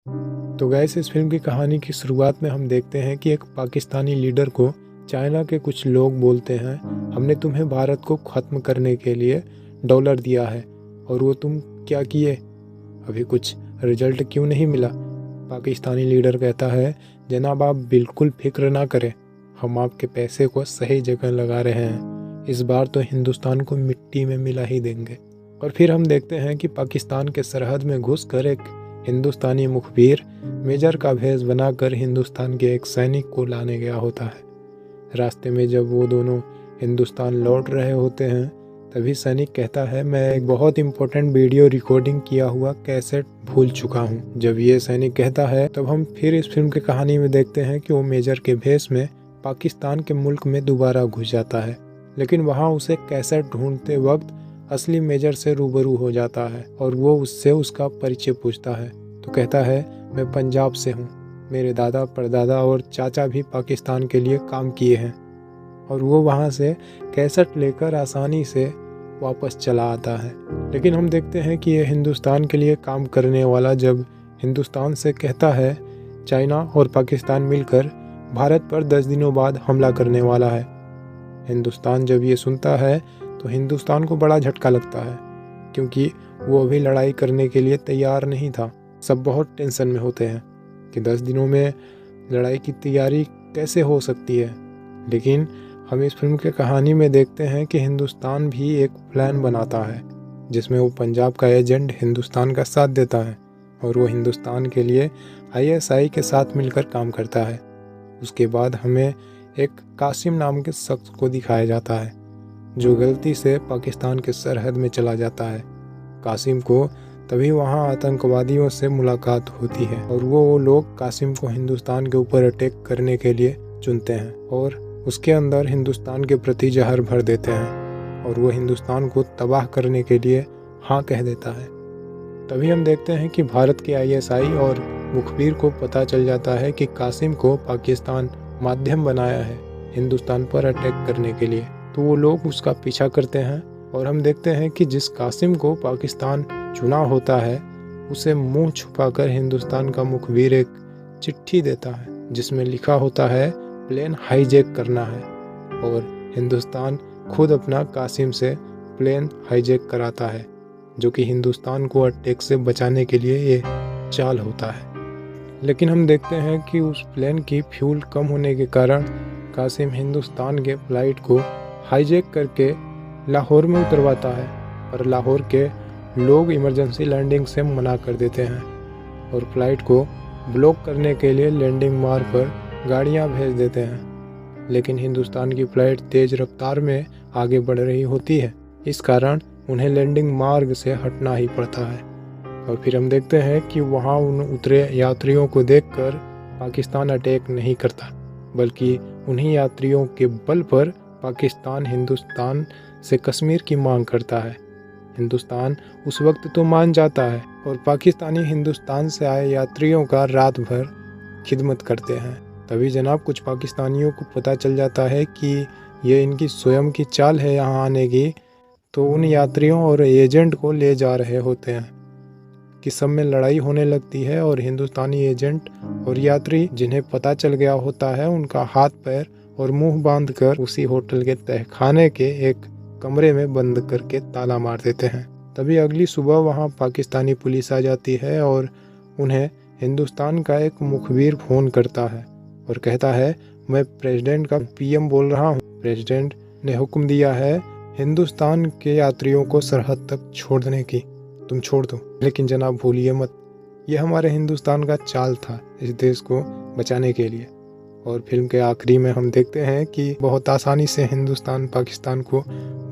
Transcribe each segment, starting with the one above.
तो गैस इस फिल्म की कहानी की शुरुआत में हम देखते हैं कि एक पाकिस्तानी लीडर को चाइना के कुछ लोग बोलते हैं, हमने तुम्हें भारत को ख़त्म करने के लिए डॉलर दिया है और वो तुम क्या किए, अभी कुछ रिजल्ट क्यों नहीं मिला। पाकिस्तानी लीडर कहता है, जनाब आप बिल्कुल फिक्र ना करें, हम आपके पैसे को सही जगह लगा रहे हैं, इस बार तो हिंदुस्तान को मिट्टी में मिला ही देंगे। और फिर हम देखते हैं कि पाकिस्तान के सरहद में घुसकर एक हिंदुस्तानी मुखबिर मेजर का भेष बनाकर हिंदुस्तान के एक सैनिक को लाने गया होता है। रास्ते में जब वो दोनों हिंदुस्तान लौट रहे होते हैं तभी सैनिक कहता है, मैं एक बहुत इम्पोर्टेंट वीडियो रिकॉर्डिंग किया हुआ कैसेट भूल चुका हूँ। जब ये सैनिक कहता है तब हम फिर इस फिल्म की कहानी में देखते हैं कि वो मेजर के भेष में पाकिस्तान के मुल्क में दोबारा घुस जाता है, लेकिन वहाँ उसे कैसेट ढूंढते वक्त असली मेजर से रूबरू हो जाता है और वो उससे उसका परिचय पूछता है। तो कहता है, मैं पंजाब से हूँ, मेरे दादा परदादा और चाचा भी पाकिस्तान के लिए काम किए हैं। और वो वहाँ से कैसेट लेकर आसानी से वापस चला आता है। लेकिन हम देखते हैं कि ये हिंदुस्तान के लिए काम करने वाला जब हिंदुस्तान से कहता है, चाइना और पाकिस्तान मिलकर भारत पर 10 दिनों बाद हमला करने वाला है। हिंदुस्तान जब ये सुनता है तो हिंदुस्तान को बड़ा झटका लगता है, क्योंकि वो अभी लड़ाई करने के लिए तैयार नहीं था। सब बहुत टेंशन में होते हैं कि 10 दिनों में लड़ाई की तैयारी कैसे हो सकती है। लेकिन हम इस फिल्म की कहानी में देखते हैं कि हिंदुस्तान भी एक प्लान बनाता है जिसमें वो पंजाब का एजेंट हिंदुस्तान का साथ देता है और वो हिंदुस्तान के लिए ISI के साथ मिलकर काम करता है। उसके बाद हमें एक कासिम नाम के शख्स को दिखाया जाता है जो गलती से पाकिस्तान के सरहद में चला जाता है। कासिम को तभी वहाँ आतंकवादियों से मुलाकात होती है और वो लोग कासिम को हिंदुस्तान के ऊपर अटैक करने के लिए चुनते हैं और उसके अंदर हिंदुस्तान के प्रति जहर भर देते हैं और वो हिंदुस्तान को तबाह करने के लिए हाँ कह देता है। तभी हम देखते हैं कि भारत के ISI और मुखबिर को पता चल जाता है कि कासिम को पाकिस्तान माध्यम बनाया है हिंदुस्तान पर अटैक करने के लिए। तो वो लोग उसका पीछा करते हैं और हम देखते हैं कि जिस कासिम को पाकिस्तान चुना होता है उसे मुंह छुपाकर हिंदुस्तान का मुखबिर एक चिट्ठी देता है जिसमें लिखा होता है, प्लेन हाईजैक करना है, और हिंदुस्तान खुद अपना कासिम से प्लेन हाईजैक कराता है, जो कि हिंदुस्तान को अटैक से बचाने के लिए ये चाल होता है। लेकिन हम देखते हैं कि उस प्लेन की फ्यूल कम होने के कारण कासिम हिंदुस्तान के फ्लाइट को हाईजैक करके लाहौर में उतरवाता है और लाहौर के लोग इमरजेंसी लैंडिंग से मना कर देते हैं और फ्लाइट को ब्लॉक करने के लिए लैंडिंग मार्ग पर गाड़ियां भेज देते हैं। लेकिन हिंदुस्तान की फ़्लाइट तेज़ रफ्तार में आगे बढ़ रही होती है, इस कारण उन्हें लैंडिंग मार्ग से हटना ही पड़ता है। और फिर हम देखते हैं कि वहाँ उन उतरे यात्रियों को देखकर पाकिस्तान अटैक नहीं करता, बल्कि उन्हीं यात्रियों के बल पर पाकिस्तान हिंदुस्तान से कश्मीर की मांग करता है। हिंदुस्तान उस वक्त तो मान जाता है और पाकिस्तानी हिंदुस्तान से आए यात्रियों का रात भर खिदमत करते हैं। तभी जनाब कुछ पाकिस्तानियों को पता चल जाता है कि ये इनकी स्वयं की चाल है यहाँ आने की, तो उन यात्रियों और एजेंट को ले जा रहे होते हैं कि सब में लड़ाई होने लगती है और हिंदुस्तानी एजेंट और यात्री जिन्हें पता चल गया होता है उनका हाथ पैर और मुंह बांधकर उसी होटल के तहखाने के एक कमरे में बंद करके ताला मार देते हैं। तभी अगली सुबह वहां पाकिस्तानी पुलिस आ जाती है और उन्हें हिंदुस्तान का एक मुखबिर फ़ोन करता है और कहता है, मैं प्रेसिडेंट का PM बोल रहा हूँ, प्रेसिडेंट ने हुक्म दिया है हिंदुस्तान के यात्रियों को सरहद तक छोड़ने की, तुम छोड़ दो। लेकिन जनाब भूलिए मत, यह हमारे हिंदुस्तान का चाल था इस देश को बचाने के लिए। और फिल्म के आखिरी में हम देखते हैं कि बहुत आसानी से हिंदुस्तान पाकिस्तान को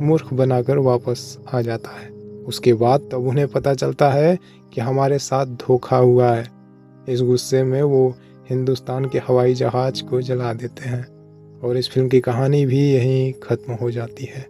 मूर्ख बनाकर वापस आ जाता है। उसके बाद तब उन्हें पता चलता है कि हमारे साथ धोखा हुआ है। इस गुस्से में वो हिंदुस्तान के हवाई जहाज़ को जला देते हैं और इस फिल्म की कहानी भी यहीं ख़त्म हो जाती है।